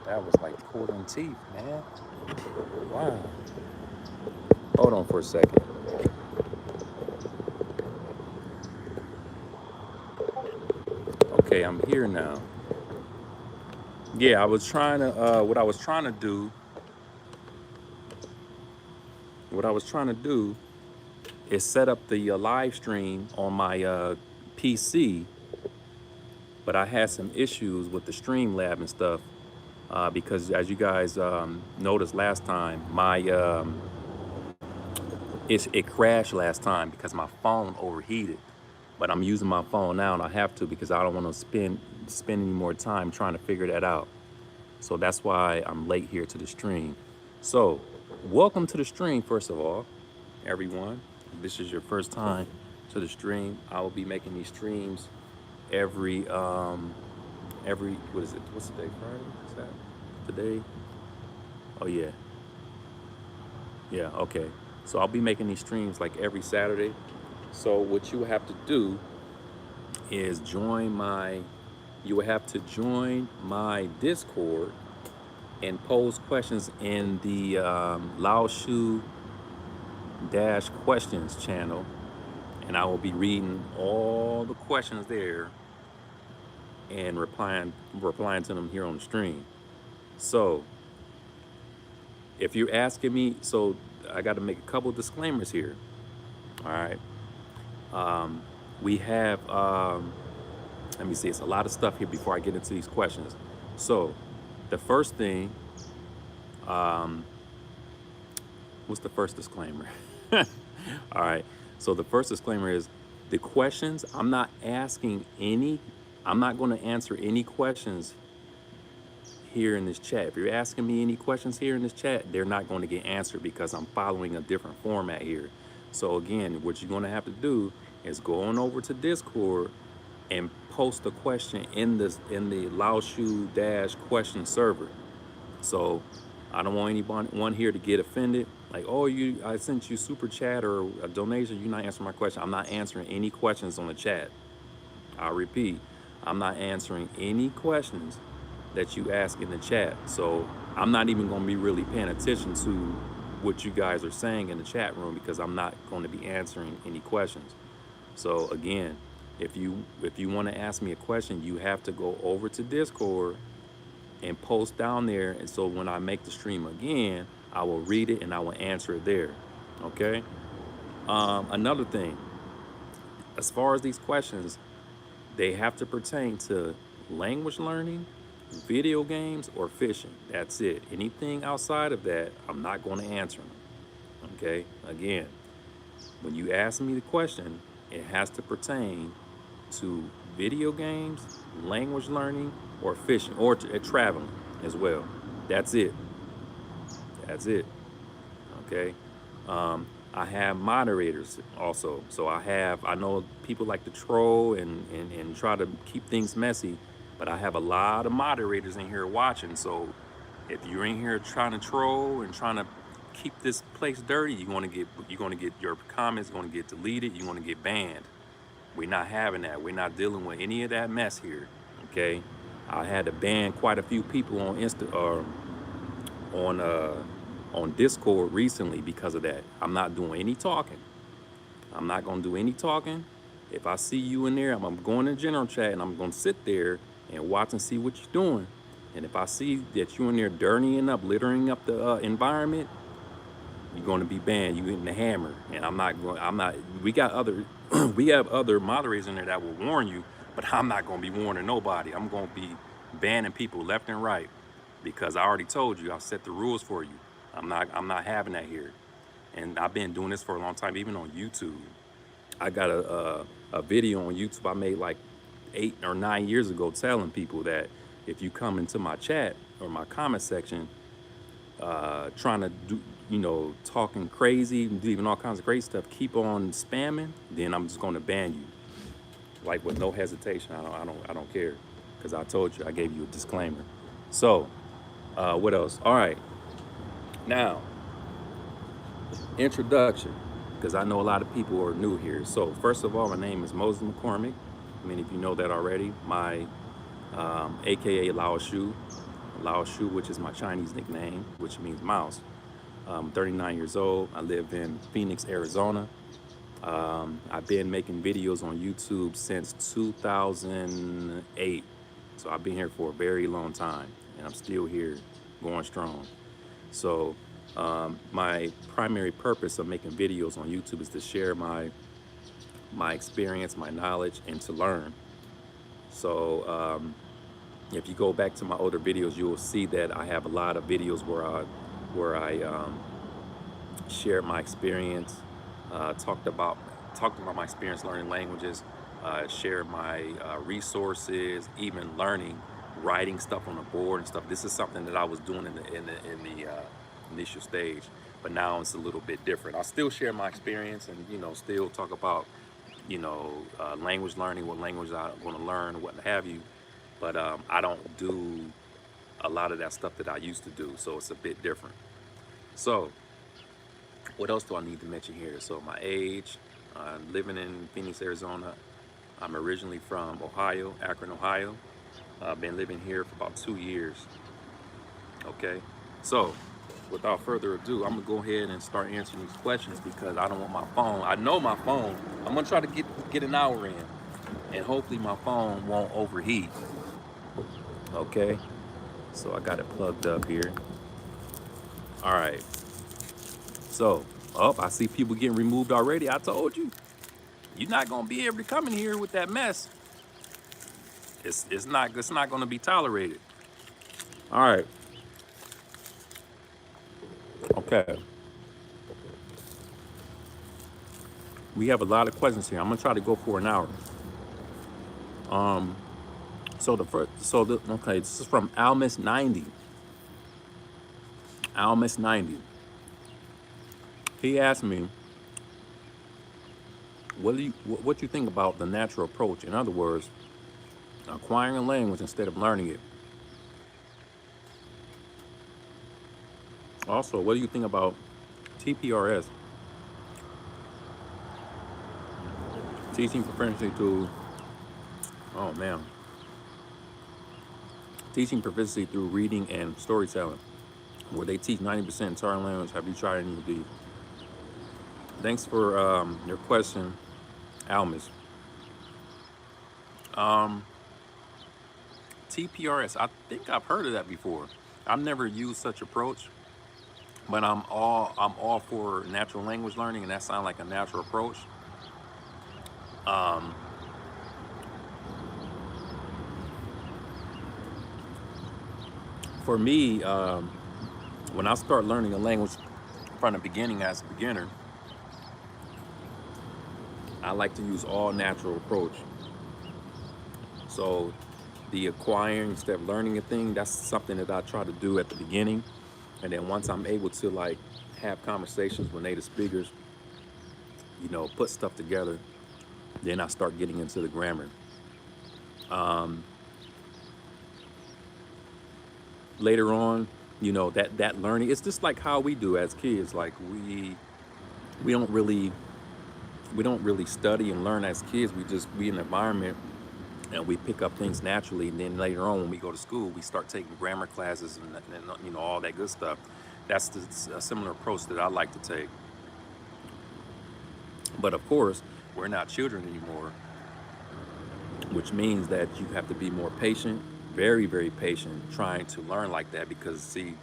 That was like pulling teeth, man. Wow. Hold on for a second. Okay, I'm here now. Yeah, I was trying to. What I was trying to do. What I was trying to do is set up the live stream on my PC, but I had some issues with the Streamlab and stuff because, as you guys noticed last time, it crashed last time because my phone overheated. But I'm using my phone now, and I have to because I don't want to spend any more time trying to figure that out. So that's why I'm late here to the stream. So, welcome to the stream, first of all, everyone. If this is your first time to the stream, I will be making these streams every what is it? What's the day? Friday? Is that today? Oh yeah, yeah. Okay. So I'll be making these streams like every Saturday. So what you have to do is you will have to join my Discord and pose questions in the Laoshu-questions channel, and I will be reading all the questions there and replying to them here on the stream. So if you're asking me, so I got to make a couple disclaimers here. All right, we have let me see, it's a lot of stuff here before I get into these questions. So the first thing, what's the first disclaimer? All right. So the first disclaimer is the questions, I'm not going to answer any questions here in this chat. If you're asking me any questions here in this chat, they're not going to get answered because I'm following a different format here. So again, what you're going to have to do is go on over to Discord and post a question in the Laoshu-question server. So I don't want anyone here to get offended. Like, oh, I sent you super chat or a donation, you're not answering my question. I'm not answering any questions on the chat. I repeat, I'm not answering any questions that you ask in the chat. So I'm not even going to be really paying attention to what you guys are saying in the chat room because I'm not going to be answering any questions. So again, if you want to ask me a question, you have to go over to Discord and post down there, and so when I make the stream again, I will read it and I will answer it there. Okay. Another thing, as far as these questions, they have to pertain to language learning, video games, or fishing. That's it. Anything outside of that, I'm not going to answer them. Okay. Again, when you ask me the question, it has to pertain to video games, language learning, or fishing, or traveling as well. That's it. That's it. Okay. I have moderators also. So I know people like to troll and try to keep things messy, but I have a lot of moderators in here watching. So if you're in here trying to troll and trying to keep this place dirty, you're gonna get your comments going to get deleted. You're going to get banned. We're not having that. We're not dealing with any of that mess here. Okay. I had to ban quite a few people on on on Discord recently because of that. I'm not doing any talking. I'm not gonna do any talking. If I see you in there, I'm going to general chat and I'm gonna sit there and watch and see what you're doing. And if I see that you're in there dirtying up, littering up the environment, you're going to be banned. You're getting the hammer, and I'm not going. I'm not. We got other. We have other moderators in there that will warn you, but I'm not going to be warning nobody. I'm going to be banning people left and right because I already told you. I set the rules for you. I'm not having that here, and I've been doing this for a long time, even on YouTube. I got a video on YouTube I made like 8 or 9 years ago, telling people that if you come into my chat or my comment section, trying to do, talking crazy, leaving all kinds of great stuff, keep on spamming, then I'm just going to ban you, like with no hesitation. I don't care, because I told you, I gave you a disclaimer. So, what else? All right, now introduction, because I know a lot of people are new here. So first of all, my name is Moses McCormick. Many of you know that already. My AKA Laoshu. Laoshu, which is my Chinese nickname, which means mouse. I'm 39 years old. I live in Phoenix, Arizona. I've been making videos on YouTube since 2008. So I've been here for a very long time, and I'm still here going strong. So my primary purpose of making videos on YouTube is to share my experience, my knowledge, and to learn. So if you go back to my older videos, you will see that I have a lot of videos where I shared my experience, talked about my experience learning languages, shared my resources, even learning, writing stuff on the board and stuff. This is something that I was doing in the initial stage, but now it's a little bit different. I still share my experience and still talk about language learning, what language I want to learn, what have you. But I don't do a lot of that stuff that I used to do, so it's a bit different. So what else do I need to mention here? So my age, I'm living in Phoenix, Arizona. I'm originally from Ohio, Akron, Ohio. I've been living here for about 2 years. Okay, so without further ado, I'm gonna go ahead and start answering these questions because I don't want my phone. I know my phone. I'm gonna try to get an hour in, and hopefully my phone won't overheat. Okay, so I got it plugged up here. All right. So, I see people getting removed already. I told you, you're not gonna be able to come in here with that mess. It's not gonna be tolerated. All right. Okay. We have a lot of questions here. I'm gonna try to go for an hour. So okay, this is from Almis90. Almis90. He asked me, what you think about the natural approach? In other words, acquiring a language instead of learning it. Also, what do you think about TPRS, teaching proficiency through? Oh man, teaching proficiency through reading and storytelling, where they teach 90% entire language. Have you tried any of these? Thanks for your question, Almis. TPRS, I think I've heard of that before. I've never used such approach, but I'm all for natural language learning, and that sounds like a natural approach. For me, when I start learning a language from the beginning as a beginner, I like to use all natural approach. So the acquiring instead of learning a thing, that's something that I try to do at the beginning. And then once I'm able to like have conversations with native speakers, put stuff together, then I start getting into the grammar. Later on, that learning, it's just like how we do as kids. Like we don't really study and learn as kids. We in the environment and we pick up things naturally. And then later on, when we go to school, we start taking grammar classes and all that good stuff. That's a similar approach that I like to take. But of course, we're not children anymore, which means that you have to be more patient, very, very patient, trying to learn like that. Because see,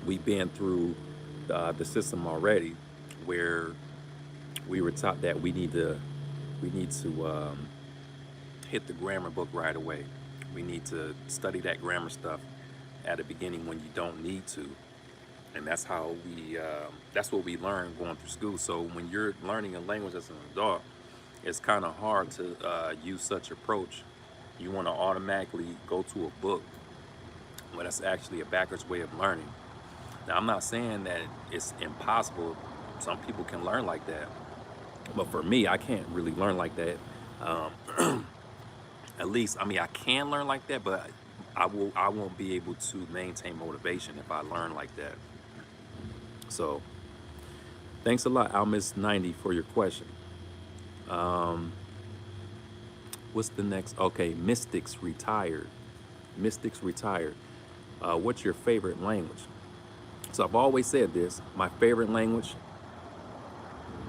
we've been through the system already, where we were taught that we need to hit the grammar book right away. We need to study that grammar stuff at the beginning when you don't need to, and that's how that's what we learn going through school. So when you're learning a language as an adult, it's kind of hard to use such approach. You want to automatically go to a book, but that's actually a backwards way of learning. Now, I'm not saying that it's impossible. Some people can learn like that, but for me, I can't really learn like that. At least, I can learn like that, but I won't be able to maintain motivation if I learn like that. So, thanks a lot, Almis90, for your question. What's the next? Okay, Mystics Retired. Mystics Retired. What's your favorite language? So I've always said this. My favorite language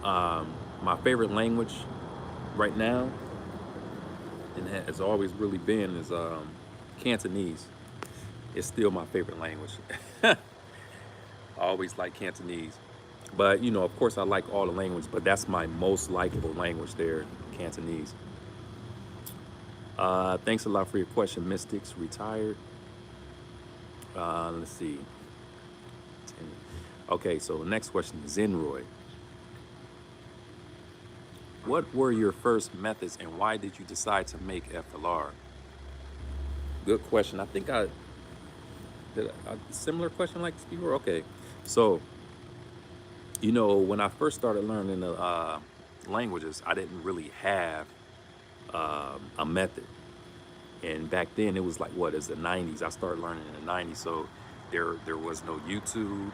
right now, and has always really been, is Cantonese. It's still my favorite language. I always like Cantonese. But, you know, of course I like all the language, but that's my most likable language there, Cantonese. Thanks a lot for your question, Mystics. Retired. Let's see. Okay, so the next question is Zenroy. What were your first methods and why did you decide to make FLR? Good question. I think I did a similar question like this before. Okay, so you know, when I first started learning the languages, I didn't really have a method. And back then, it was like what is the '90s? I started learning in the '90s, so there was no YouTube.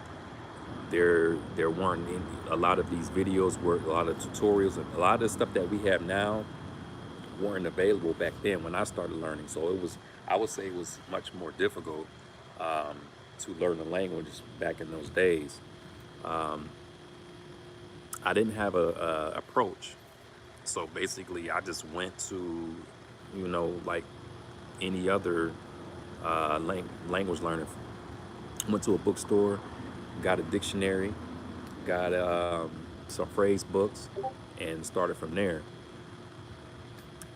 There weren't any, a lot of these videos were a lot of tutorials, and a lot of the stuff that we have now weren't available back then when I started learning. So it was, I would say, it was much more difficult to learn the language back in those days. I didn't have a approach, so basically I just went to, you know, like any other language learner. Went to a bookstore, got a dictionary, got some phrase books, and started from there.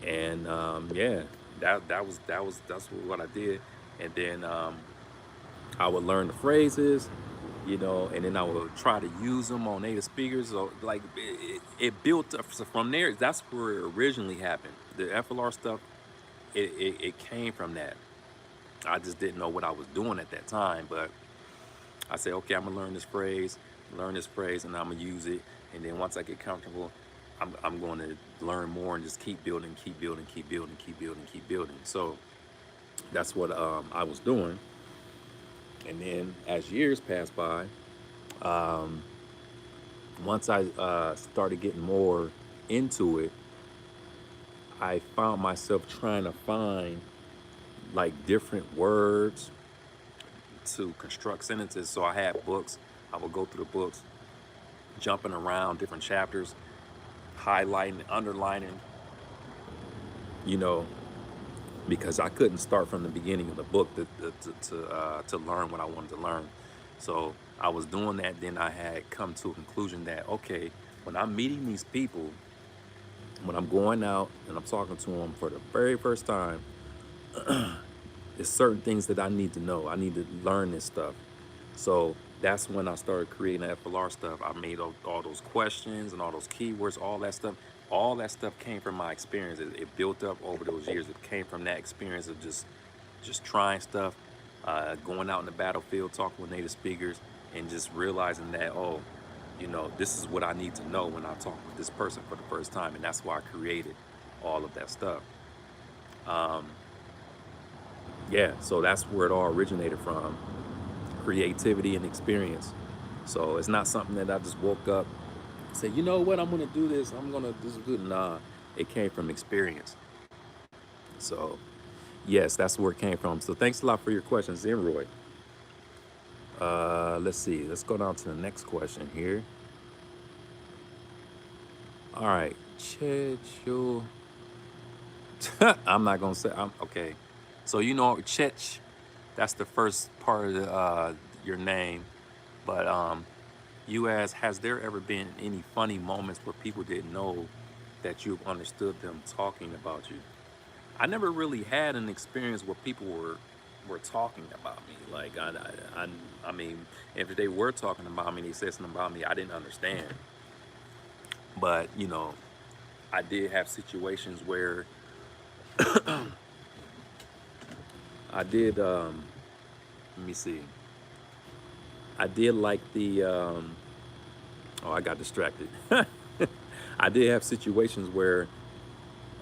And yeah, that's what I did. And then I would learn the phrases, you know, and then I would try to use them on native speakers. So like it built up. So from there, that's where it originally happened. The FLR stuff, it came from that. I just didn't know what I was doing at that time, but I said, okay, I'm gonna learn this phrase, and I'm gonna use it. And then once I get comfortable, I'm going to learn more and just keep building, keep building, keep building, keep building, keep building. So that's what I was doing. And then as years passed by, once I started getting more into it, I found myself trying to find like different words to construct sentences. So I had books. I would go through the books, jumping around different chapters, highlighting, underlining, you know, because I couldn't start from the beginning of the book to learn what I wanted to learn. So I was doing that. Then I had come to a conclusion that, okay, when I'm meeting these people, when I'm going out and I'm talking to them for the very first time, there's certain things that I need to know. I need to learn this stuff. So that's when I started creating the FLR stuff. I made all those questions and all those keywords, all that stuff. All that stuff came from my experience. It built up over those years. It came from that experience of just trying stuff, going out in the battlefield, talking with native speakers, and just realizing that, oh, you know, this is what I need to know when I talk with this person for the first time. And that's why I created all of that stuff. Yeah, so that's where it all originated from. Creativity and experience. So it's not something that I just woke up and said, you know what, I'm gonna do this, this is good. Nah, it came from experience. So yes, that's where it came from. So thanks a lot for your questions, Zenroy. Let's see, let's go down to the next question here. All right, Chechu. I'm not gonna say, okay. So you know, Chech, that's the first part of your name. But you asked, has there ever been any funny moments where people didn't know that you've understood them talking about you? I never really had an experience where people were talking about me. Like I mean, if they were talking about me, they said something about me, I didn't understand. But you know, I did have situations where I did. Let me see. I did like the. Oh, I got distracted. I did have situations where,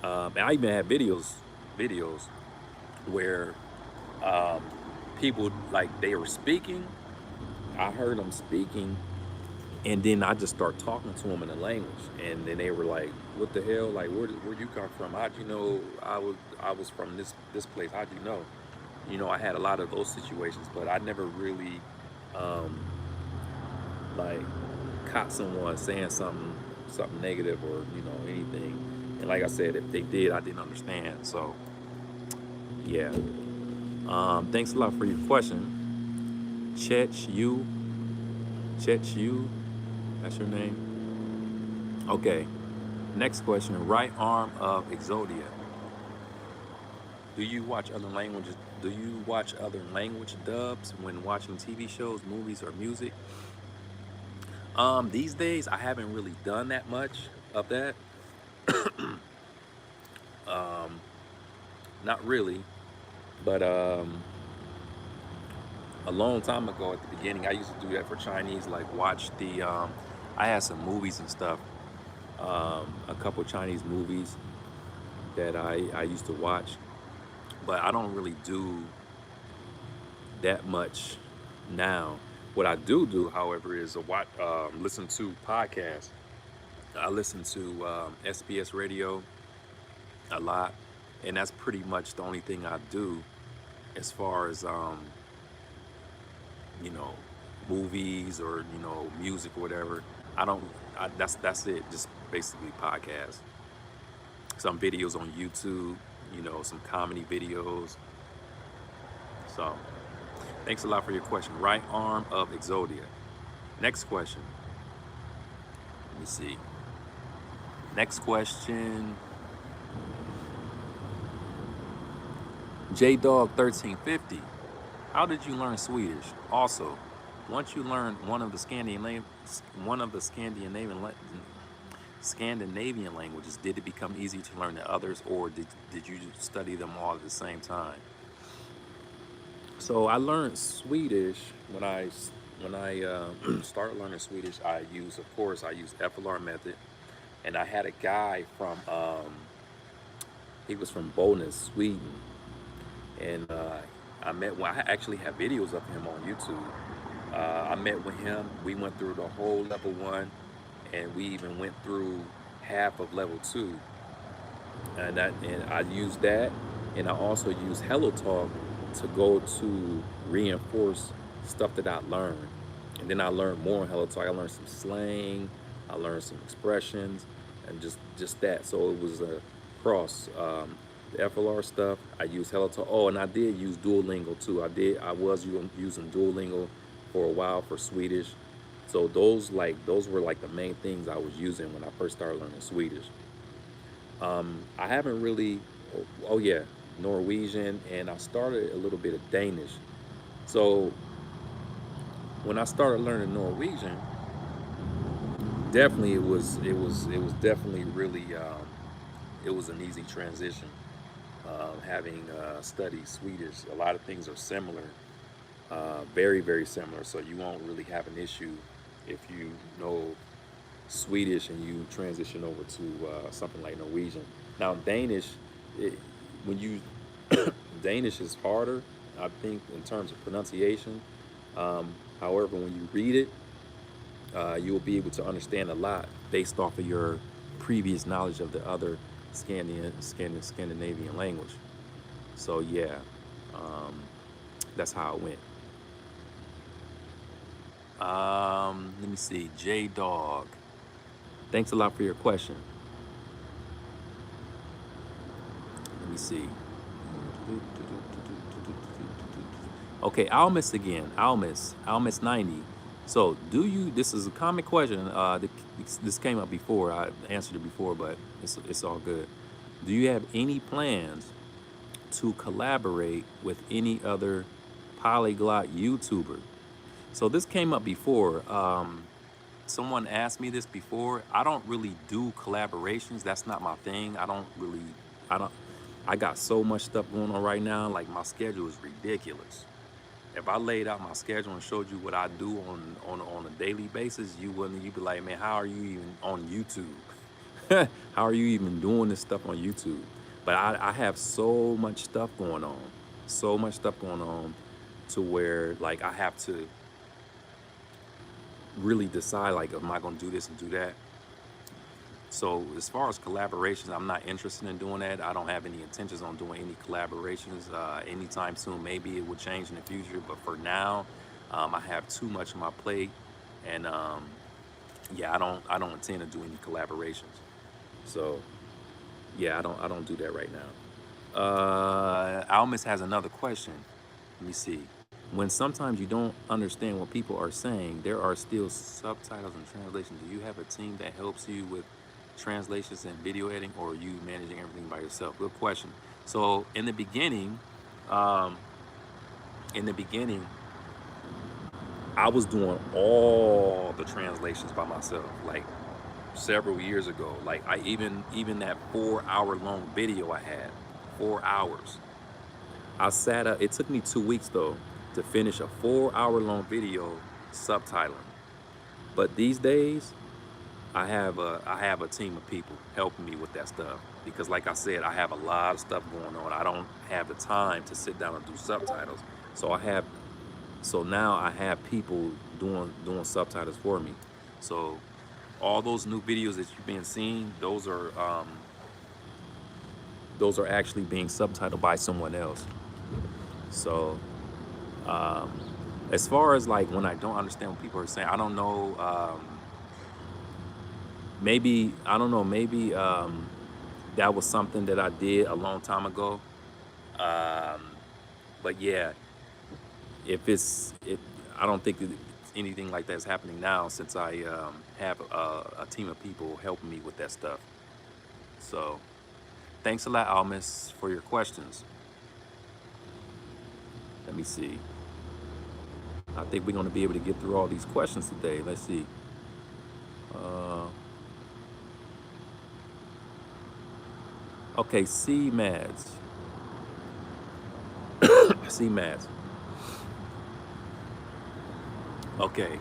and I even had videos where people, like, they were speaking. I heard them speaking, and then I just start talking to them in a language, and then they were like, "What the hell? Like, where you come from? How'd you know I was from this place? How'd you know?" You know, I had a lot of those situations, but I never really um, like caught someone saying something negative or anything. And like I said, if they did, I didn't understand. So yeah. Thanks a lot for your question, Chet you. That's your name. Okay. Next question. Right arm of Exodia. Do you watch other languages? Do you watch other language dubs when watching TV shows, movies, or music? These days I haven't really done that much of that. Not really, but a long time ago at the beginning, I used to do that for Chinese, like watch the. I had some movies and stuff, a couple Chinese movies that I used to watch, but I don't really do that much now. What I do, however, is listen to podcasts. I listen to SBS radio a lot, and that's pretty much the only thing I do as far as you know, movies or music or whatever. I don't. That's it. Just basically podcasts. Some videos on YouTube. Some comedy videos. So, thanks a lot for your question. Right arm of Exodia. Next question. Let me see. Next question. JDog1350. How did you learn Swedish? Also, once you learned one of the Scandinavian languages, did it become easy to learn the others, or did you study them all at the same time? So I learned Swedish when I started learning Swedish. I used FLR method, and I had a guy from he was from Bollnäs, Sweden, and I actually have videos of him on YouTube. I met with him. We went through the whole level 1, and we even went through half of level 2. And I used that, and I also used Hello Talk to go to reinforce stuff that I learned. And then I learned more on Hello Talk. I learned some slang, I learned some expressions, and just that. So it was a cross. The FLR stuff, I used Hello Talk. Oh, and I did use Duolingo too. I was using Duolingo for a while for Swedish. So those were like the main things I was using when I first started learning Swedish. I haven't really. Oh yeah, Norwegian, and I started a little bit of Danish. So when I started learning Norwegian, definitely it was definitely really it was an easy transition. Having studied Swedish, a lot of things are similar, very very similar. So you won't really have an issue if you know Swedish and you transition over to something like Norwegian. Now Danish, it, when you Danish is harder, I think, in terms of pronunciation. However, when you read it, you will be able to understand a lot based off of your previous knowledge of the other Scandinavian language. So yeah, um, that's how it went. Let me see, J Dog. Thanks a lot for your question. Let me see. Okay, Almis again. Almis 90. So, this is a common question. This came up before. I answered it before, but it's all good. Do you have any plans to collaborate with any other polyglot YouTuber? So this came up before. Someone asked me this before. I don't really do collaborations. That's not my thing. I don't, I got so much stuff going on right now. Like, my schedule is ridiculous. If I laid out my schedule and showed you what I do on a daily basis, you'd be like, man, how are you even on YouTube? How are you even doing this stuff on YouTube? But I have so much stuff going on, so much stuff going on, to where, like, I have to really decide, like, am I gonna do this and do that? So as far as collaborations, I'm not interested in doing that. I don't have any intentions on doing any collaborations anytime soon. Maybe it will change in the future, but for now, I have too much on my plate, and yeah, I don't intend to do any collaborations. So yeah, I don't do that right now. Almas has another question. Let me see. When sometimes you don't understand what people are saying, there are still subtitles and translations. Do you have a team that helps you with translations and video editing, or are you managing everything by yourself? Good question. So um, in the beginning, I was doing all the translations by myself, like several years ago. Like even that 4 hour long video I had, 4 hours. I sat up. It took me 2 weeks though to finish a 4 hour long video subtitling. But these days, I have a team of people helping me with that stuff because, like I said, I have a lot of stuff going on. I don't have the time to sit down and do subtitles. So now I have people doing subtitles for me. So all those new videos that you've been seeing, those are actually being subtitled by someone else. So um, as far as like when I don't understand what people are saying, I don't know. Maybe I don't know. Maybe that was something that I did a long time ago. Um, but yeah, if I don't think anything like that's happening now since I have a team of people helping me with that stuff. So thanks a lot, Almis, for your questions. Let me see. I think we're going to be able to get through all these questions today. Let's see. Uh, okay, C-Mads. C-Mads. Okay.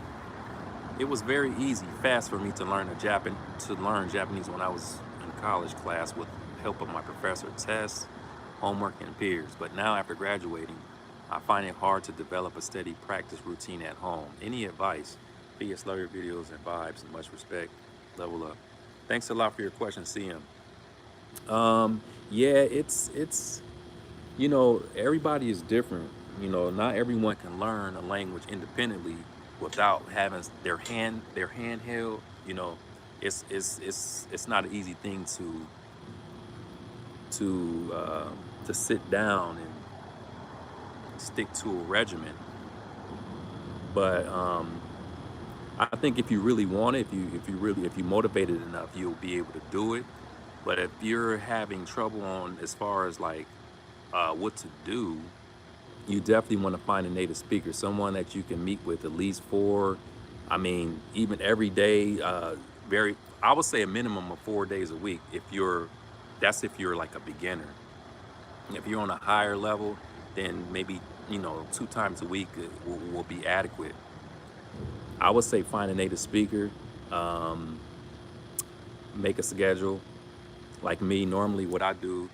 It was very easy, fast for me to learn Japanese when I was in college class with help of my professor, tests, homework, and peers. But now after graduating, I find it hard to develop a steady practice routine at home. Any advice? PS, love your videos and vibes and much respect. Level up. Thanks a lot for your question, CM. Yeah, it's everybody is different. Not everyone can learn a language independently without having their hand held. It's not an easy thing to sit down and stick to a regimen. But I think if you really want it, if you motivated enough, you'll be able to do it. But if you're having trouble on as far as like what to do, you definitely want to find a native speaker, someone that you can meet with at least I mean, even every day, I would say a minimum of 4 days a week. That's if you're like a beginner. If you're on a higher level, then maybe, 2 times a week will be adequate. I would say find a native speaker, um, make a schedule. Like me, normally what I do,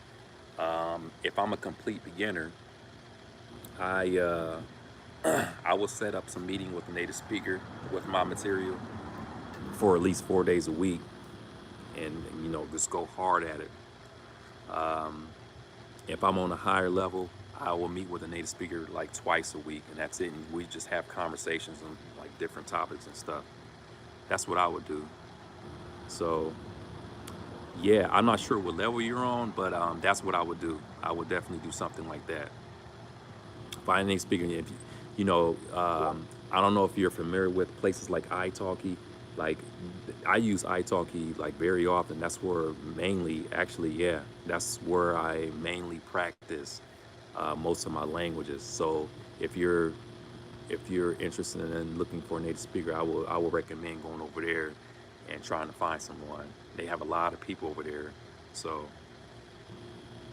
if I'm a complete beginner, I I will set up some meeting with a native speaker with my material for at least 4 days a week, and just go hard at it. Um, if I'm on a higher level, I will meet with a native speaker like twice a week, and that's it. And we just have conversations on like different topics and stuff. That's what I would do. So yeah, I'm not sure what level you're on, but that's what I would do. I would definitely do something like that. Find a native speaker. If I don't know if you're familiar with places like italki. Like I use italki like very often. That's where mainly, actually, yeah, that's where I mainly practice most of my languages. So if you're interested in looking for a native speaker, I will recommend going over there and trying to find someone. They have a lot of people over there. So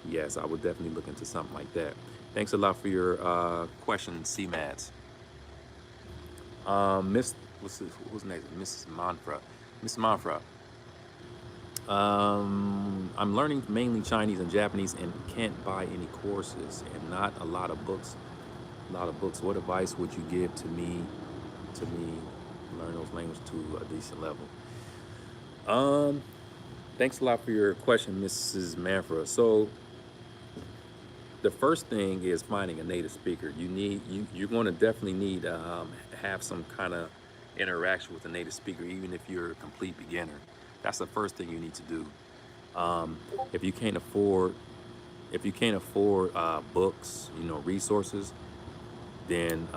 yes, I would definitely look into something like that. Thanks a lot for your question, CMATS. Who's next? Mrs. Manfra. Miss Manfra. I'm learning mainly Chinese and Japanese and can't buy any courses and not a lot of books. What advice would you give to me learn those languages to a decent level? Thanks a lot for your question, Mrs. Manfra. So the first thing is finding a native speaker. You're going to definitely need have some kind of interaction with a native speaker, even if you're a complete beginner. That's the first thing you need to do. Um, if you can't afford books, resources, then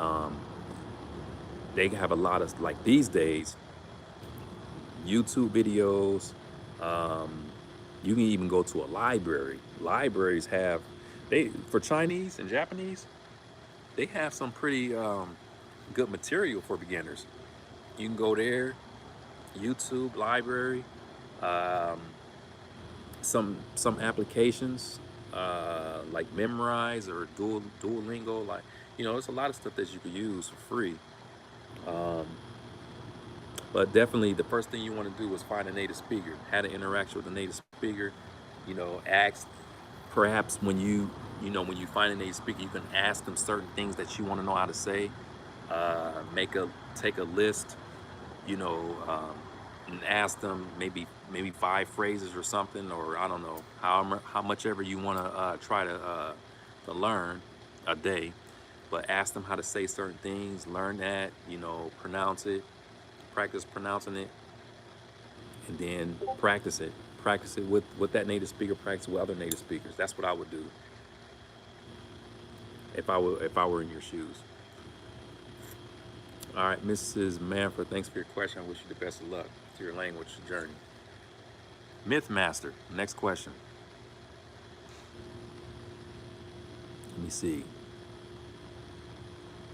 they have a lot of, like, these days, YouTube videos. Um, you can even go to a library. Libraries have, they for Chinese and Japanese, they have some pretty good material for beginners. You can go there, YouTube library, um, some applications like Memrise or Duolingo. Like, there's a lot of stuff that you could use for free. Um, But definitely, the first thing you want to do is find a native speaker. Have an interaction with a native speaker. Ask, perhaps when you find a native speaker, you can ask them certain things that you want to know how to say. Take a list, you know, um, and ask them maybe 5 phrases or something, or I don't know how much ever you want to try to learn a day. But ask them how to say certain things. Learn that, pronounce it, practice pronouncing it, and then practice it with that native speaker, practice with other native speakers. That's what I would do if I were in your shoes. All right, Mrs. Manford, thanks for your question. I wish you the best of luck to your language journey. Mythmaster, next question. Let me see.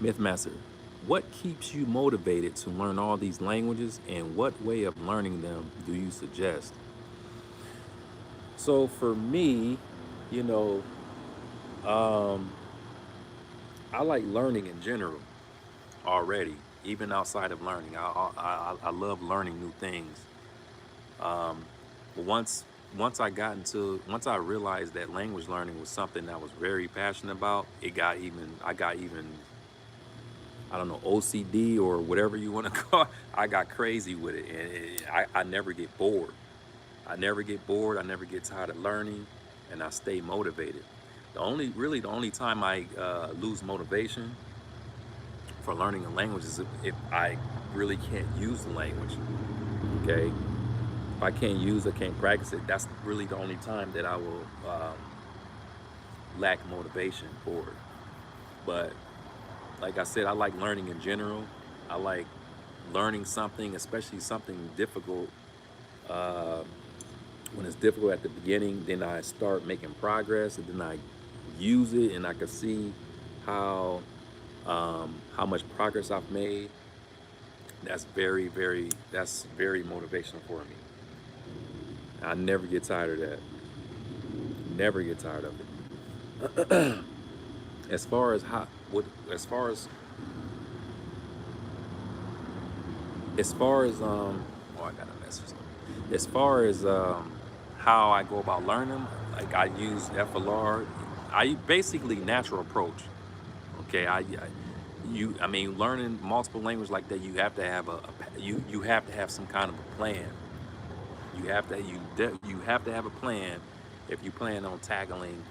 Mythmaster, what keeps you motivated to learn all these languages, and what way of learning them do you suggest? So for me, you know, um, I like learning in general already, even outside of learning. I love learning new things. Um, but once I realized that language learning was something that I was very passionate about, I got even, I don't know, OCD or whatever you want to call it. I got crazy with it, and I never get bored. I never get bored. I never get tired of learning, and I stay motivated. The only time I lose motivation for learning a language is if I really can't use the language. Okay, if I can't use it, can't practice it, that's really the only time that I will lack motivation for it. But like I said, I like learning in general. I like learning something, especially something difficult. Uh, when it's difficult at the beginning, then I start making progress, and then I use it, and I can see how how much progress I've made. That's very motivational for me. I never get tired of that. Never get tired of it. As far as how, what, as far as oh, I got a message. As far as how I go about learning, like, I use FLR. I basically natural approach. Okay, I mean, learning multiple languages like that, you have to have you have to have some kind of a plan. You have to have a plan if you plan on tackling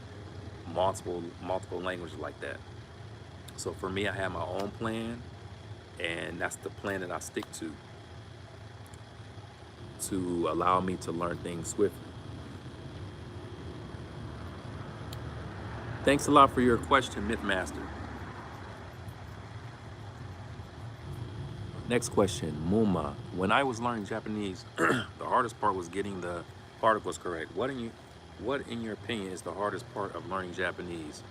multiple languages like that. So for me, I have my own plan, and that's the plan that I stick to allow me to learn things swiftly. Thanks a lot for your question, Mythmaster. Next question, Muma. When I was learning Japanese, the hardest part was getting the particles correct. What in your opinion is the hardest part of learning Japanese?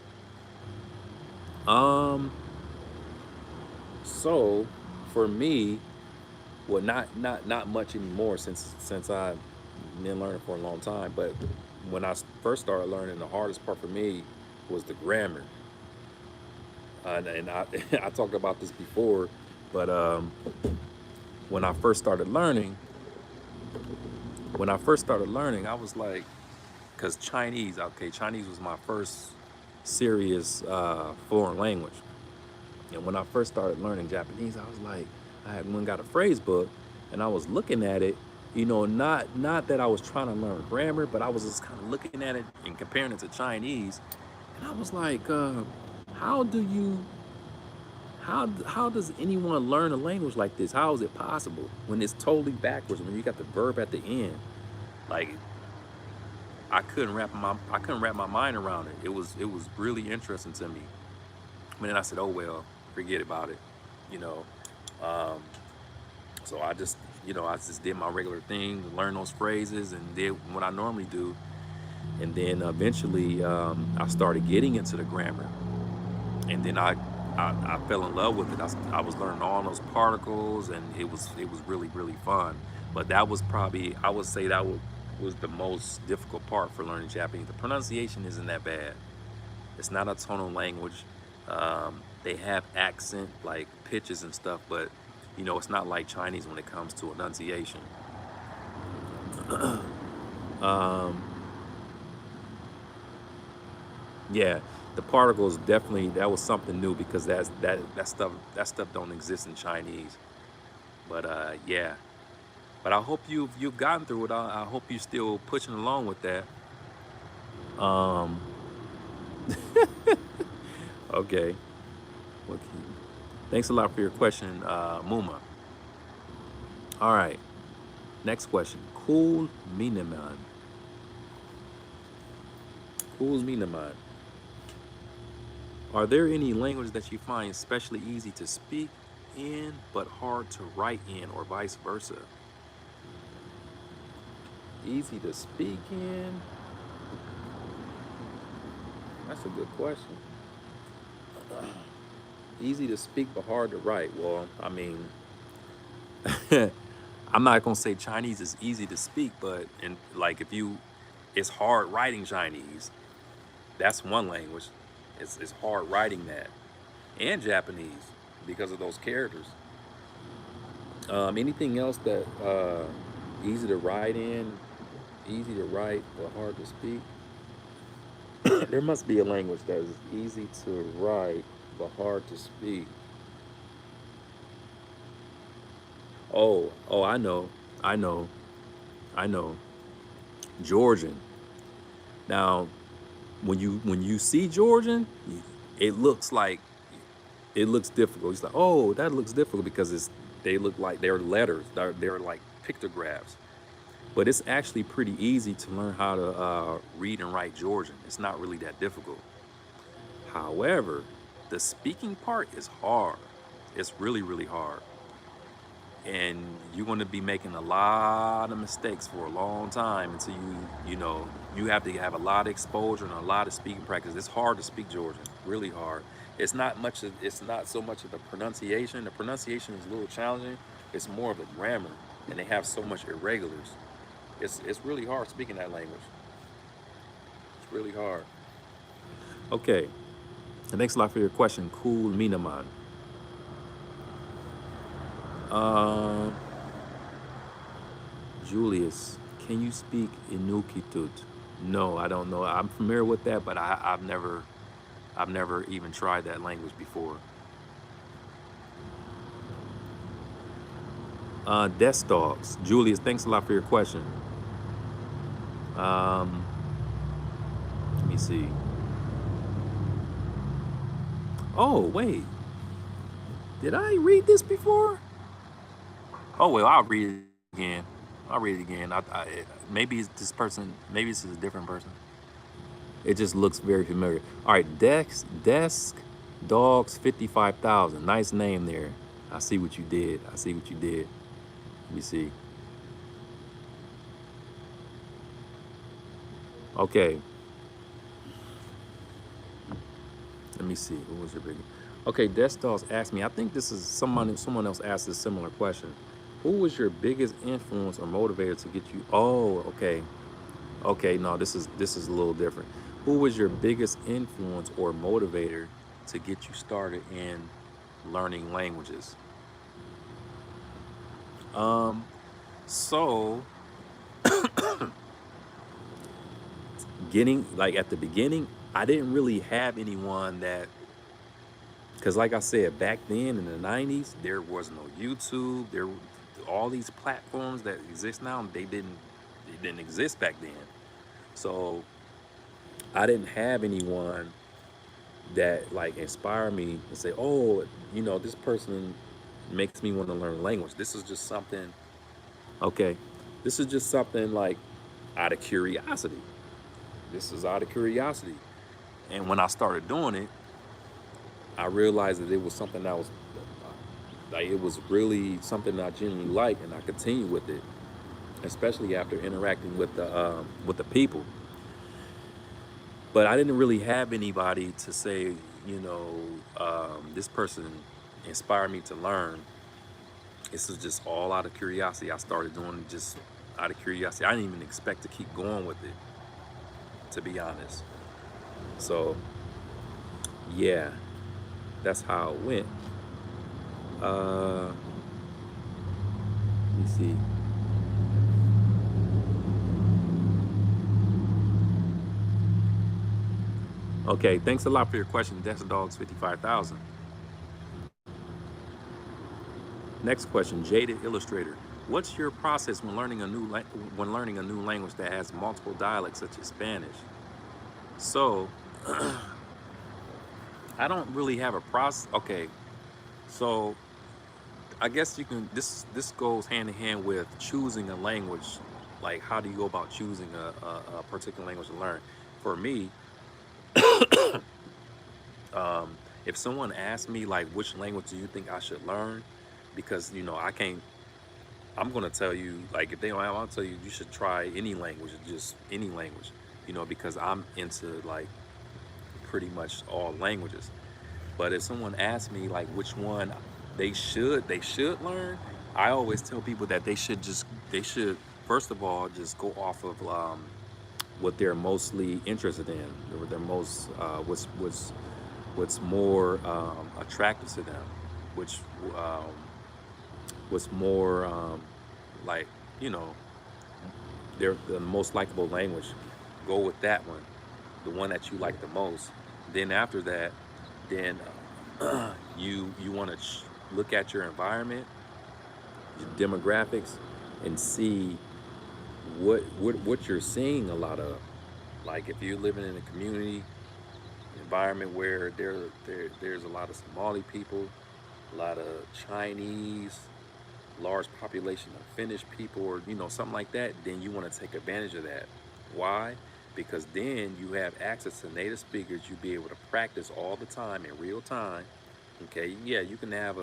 Um, so for me, well, not much anymore, since I've been learning for a long time. But when I first started learning, the hardest part for me was the grammar. And I I talked about this before, but when I first started learning, I was like, because Chinese, okay, Chinese was my first serious foreign language. And when I first started learning Japanese, I was like, I had one got a phrase book, and I was looking at it, You know, not that I was trying to learn grammar, but I was just kind of looking at it and comparing it to Chinese, and I was like, how do you how does anyone learn a language like this? How is it possible when it's totally backwards? When you got the verb at the end, like I couldn't wrap my mind around it. It was really interesting to me. And then I said, oh well, forget about it, you know. Um, so I just did my regular thing, learn those phrases, and did what I normally do. And then eventually, I started getting into the grammar, and then I fell in love with it. I was learning all those particles, and it was really really fun. But that was probably, I would say, was the most difficult part for learning Japanese. The pronunciation isn't that bad. It's not a tonal language. They have accent, like pitches and stuff, but it's not like Chinese when it comes to enunciation. Um, yeah, the particles definitely, that was something new because that stuff don't exist in Chinese. But yeah. But I hope you've gotten through it. I hope you're still pushing along with that. Um, okay. Okay. Thanks a lot for your question, Muma. All right. Next question. Cool Minaman. Cool Minaman. Are there any languages that you find especially easy to speak in but hard to write in, or vice versa? Easy to speak in? That's a good question. Easy to speak but hard to write. Well, I mean, I'm not gonna say Chinese is easy to speak, but like if you, it's hard writing Chinese. That's one language. It's hard writing that, and Japanese because of those characters. Anything else that easy to write in, easy to write but hard to speak? There must be a language that is easy to write but hard to speak. Oh, I know, I know. Georgian. Now, when you see Georgian, it looks like it looks difficult. It's like, oh, that looks difficult because they look like they're letters. They're like pictographs. But it's actually pretty easy to learn how to read and write Georgian. It's not really that difficult. However, the speaking part is hard. It's really, really hard. And you're going to be making a lot of mistakes for a long time until you have to have a lot of exposure and a lot of speaking practice. It's hard to speak Georgian, really hard. It's not so much of the pronunciation. The pronunciation is a little challenging. It's more of the grammar, and they have so much irregulars. It's really hard speaking that language. It's really hard. Okay. And thanks a lot for your question, Cool Minaman. Uh, Julius, can you speak Inuktitut? No, I don't know. I'm familiar with that, but I've never even tried that language before. Desk Dogs. Julius, thanks a lot for your question. Um, Let me see. Oh, wait. Did I read this before? Oh, well, I'll read it again. I'll read it again. Maybe it's this person, maybe this is a different person. It just looks very familiar. All right, Desk Dogs 55,000. Nice name there. I see what you did. I see what you did. Let me see. Okay. Let me see. Who was your big? Okay, Desk Dogs asked me. I think this is someone else asked a similar question. Who was your biggest influence or motivator to get you? Oh, okay. Okay, no, this is a little different. Who was your biggest influence or motivator to get you started in learning languages? Um, so getting like at the beginning, I didn't really have anyone that, because like I said, back then in the 90s, there was no YouTube. all these platforms that exist now, they didn't exist back then. So I didn't have anyone that like inspire me and say, oh, this person makes me want to learn language. This is just something, okay, this is just something like out of curiosity. This is out of curiosity. And when I started doing it, I realized that it was something that was like, it was really something that I genuinely liked, and I continued with it, especially after interacting with the people. But I didn't really have anybody to say, this person inspired me to learn. This is just all out of curiosity. I started doing it just out of curiosity. I didn't even expect to keep going with it, to be honest. So, yeah, that's how it went. Let me see. Okay, thanks a lot for your question, Dogs55,000. Next question, Jaded Illustrator. What's your process when learning a new language that has multiple dialects such as Spanish? So, I don't really have a process. Okay, so I guess you can. This goes hand in hand with choosing a language. Like, how do you go about choosing a particular language to learn? For me, if someone asks me like, which language do you think I should learn? Because I can't. I'm gonna tell you, like, if they don't have, I'll tell you should try any language, just any language. Because I'm into like pretty much all languages. But if someone asks me like which one they should learn, I always tell people that they should first of all just go off of what they're mostly interested in, or they're most what's more attractive to them, which um, what's more like you know they're the most likable language. Go with that one, the one that you like the most. Then after that, then you want to look at your environment, your demographics, and see what you're seeing a lot of. Like if you're living in a community environment where there's a lot of Somali people, a lot of Chinese, large population of Finnish people, or something like that, then you want to take advantage of that. Why? Because then you have access to native speakers. You'll be able to practice all the time in real time. Okay, yeah, you can have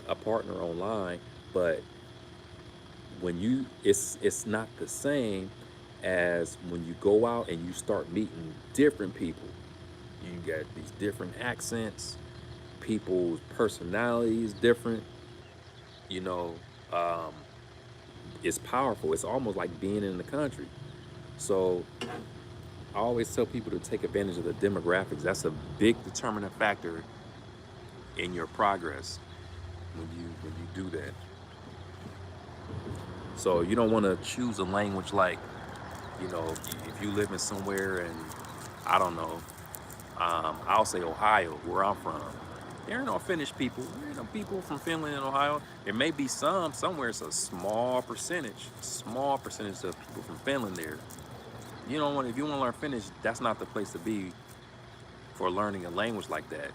a partner online, but when it's not the same as when you go out and you start meeting different people. You got these different accents, people's personalities different. You know, um, it's powerful. It's almost like being in the country. So I always tell people to take advantage of the demographics. That's a big determining factor in your progress when you do that. So you don't want to choose a language like, if you live in somewhere and I don't know, I'll say Ohio, where I'm from. There are no Finnish people. There are no people from Finland and Ohio. There may be some somewhere. It's a small percentage of people from Finland there. You don't want If you want to learn Finnish, that's not the place to be for learning a language like that.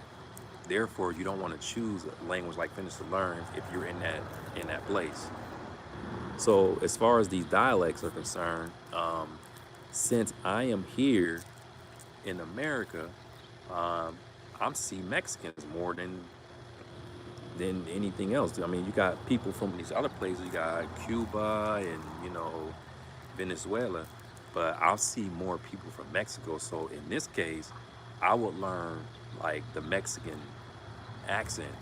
Therefore, you don't want to choose a language like Finnish to learn if you're in that place. So as far as these dialects are concerned, since I am here in America, um, I'm see Mexicans more than anything else. I mean, you got people from these other places. You got Cuba and Venezuela, but I'll see more people from Mexico. So in this case, I would learn like the Mexican accent.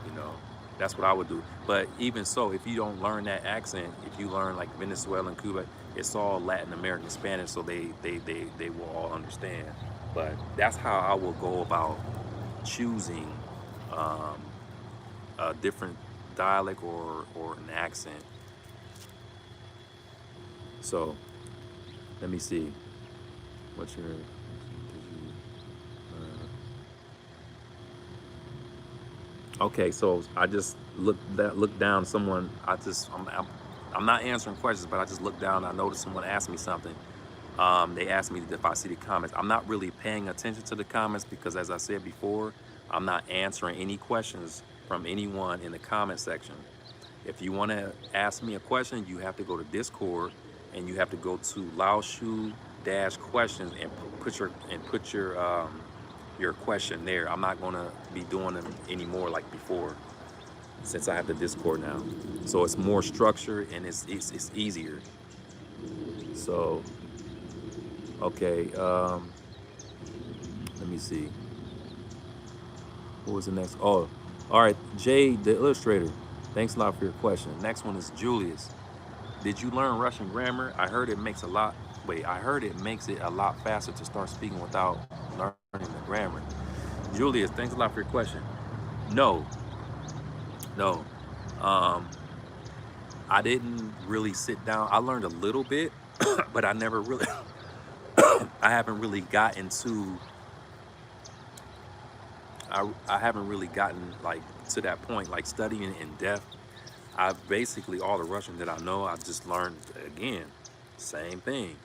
You know, that's what I would do. But even so, if you don't learn that accent, if you learn like Venezuelan, Cuba, it's all Latin American Spanish, so they will all understand. But that's how I will go about choosing um, a different dialect or an accent. So let me see. What's your? Okay, so I just looked down. Someone, I'm not answering questions, but I just looked down. I noticed someone asked me something. They asked me if I see the comments. I'm not really paying attention to the comments because, as I said before, I'm not answering any questions from anyone in the comment section. If you want to ask me a question, you have to go to Discord and you have to go to Laoshu-questions and put your question there. I'm not gonna be doing them anymore like before since I have the Discord now. So it's more structured and it's easier. So okay, let me see. What was the next? Oh, all right, Jay the illustrator. Thanks a lot for your question. Next one is Julius. Did you learn Russian grammar? I heard it makes a lot. Wait, I heard it makes it a lot faster to start speaking without learning the grammar. Julius, thanks a lot for your question. No, no. Um, I didn't really sit down. I learned a little bit, but I never really, I haven't really gotten to, I haven't really gotten like to that point, like studying in depth. I've basically, all the Russian that I know, I just learned again, same thing.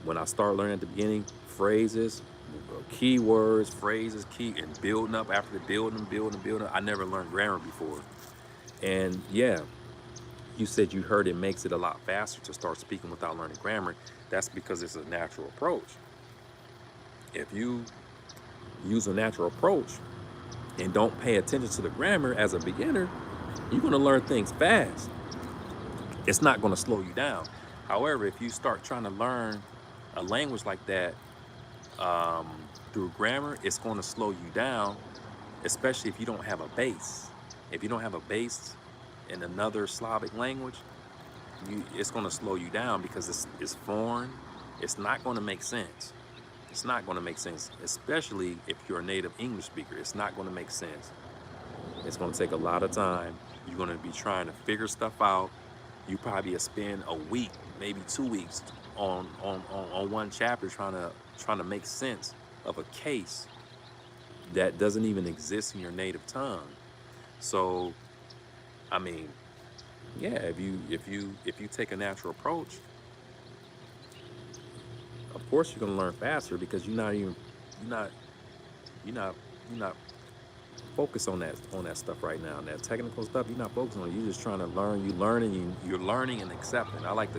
When I start learning at the beginning, phrases, keywords, phrases, and building up after the building. I never learned grammar before. And yeah, you said you heard it makes it a lot faster to start speaking without learning grammar. That's because it's a natural approach. If you use a natural approach and don't pay attention to the grammar as a beginner, you're going to learn things fast. It's not going to slow you down. However, if you start trying to learn a language like that um, through grammar, it's going to slow you down, especially if you don't have a base. If you don't have a base in another Slavic language, it's going to slow you down because it's foreign. It's not going to make sense. It's not going to make sense, especially if you're a native English speaker. It's not going to make sense. It's going to take a lot of time. You're going to be trying to figure stuff out. You probably spend a week, maybe 2 weeks on one chapter trying to make sense of a case that doesn't even exist in your native tongue. So, I mean, yeah, if you take a natural approach, of course you're gonna learn faster because you're not you're not you're not focused on that stuff right now. That technical stuff, you're not focused on it. You're just trying to learn. You're learning and accepting. I like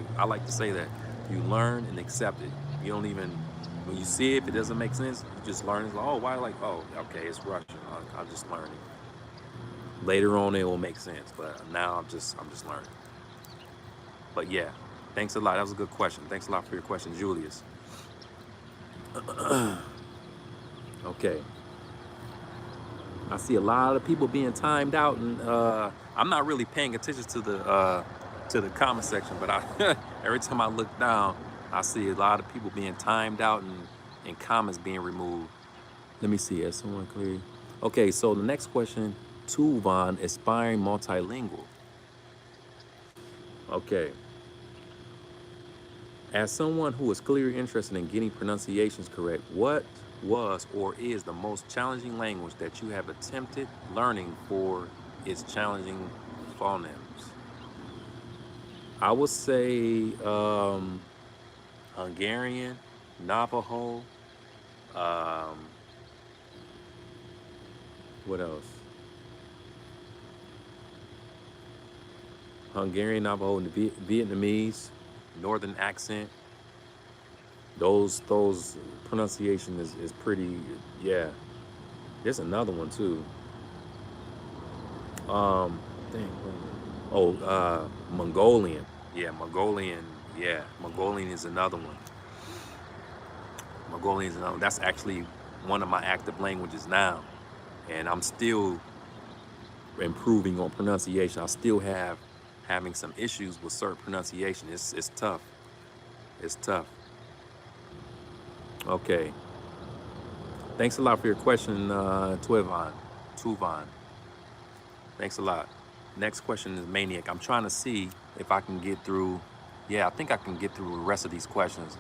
to say that you learn and accept it. You don't even, when you see it, if it doesn't make sense, you just learn. It's like, oh, why? Like, oh, okay, it's Russian. I'll just learn it. Later on, it will make sense. But now I'm just learning. But yeah, thanks a lot. That was a good question. Thanks a lot for your question, Julius. Okay. I see a lot of people being timed out, and I'm not really paying attention to the comment section. But every time I look down, I see a lot of people being timed out and comments being removed. Let me see. Is someone clear? Okay, so the next question, Tuvan, aspiring multilingual. Okay. As someone who is clearly interested in getting pronunciations correct, what was or is the most challenging language that you have attempted learning for its challenging phonemes? I would say Hungarian, Navajo, um, what else? Hungarian, Navajo, and Vietnamese, Northern accent. Those pronunciation is pretty, yeah. There's another one too. Um, dang, Mongolian. Yeah, Mongolian. Yeah, Mongolian is another one. Mongolian is another one. That's actually one of my active languages now, and I'm still improving on pronunciation. I still having some issues with certain pronunciation. It's tough. It's tough. Okay. Thanks a lot for your question, Tuvan. Thanks a lot. Next question is Maniac. I'm trying to see if I can get through. Yeah, I think I can get through the rest of these questions.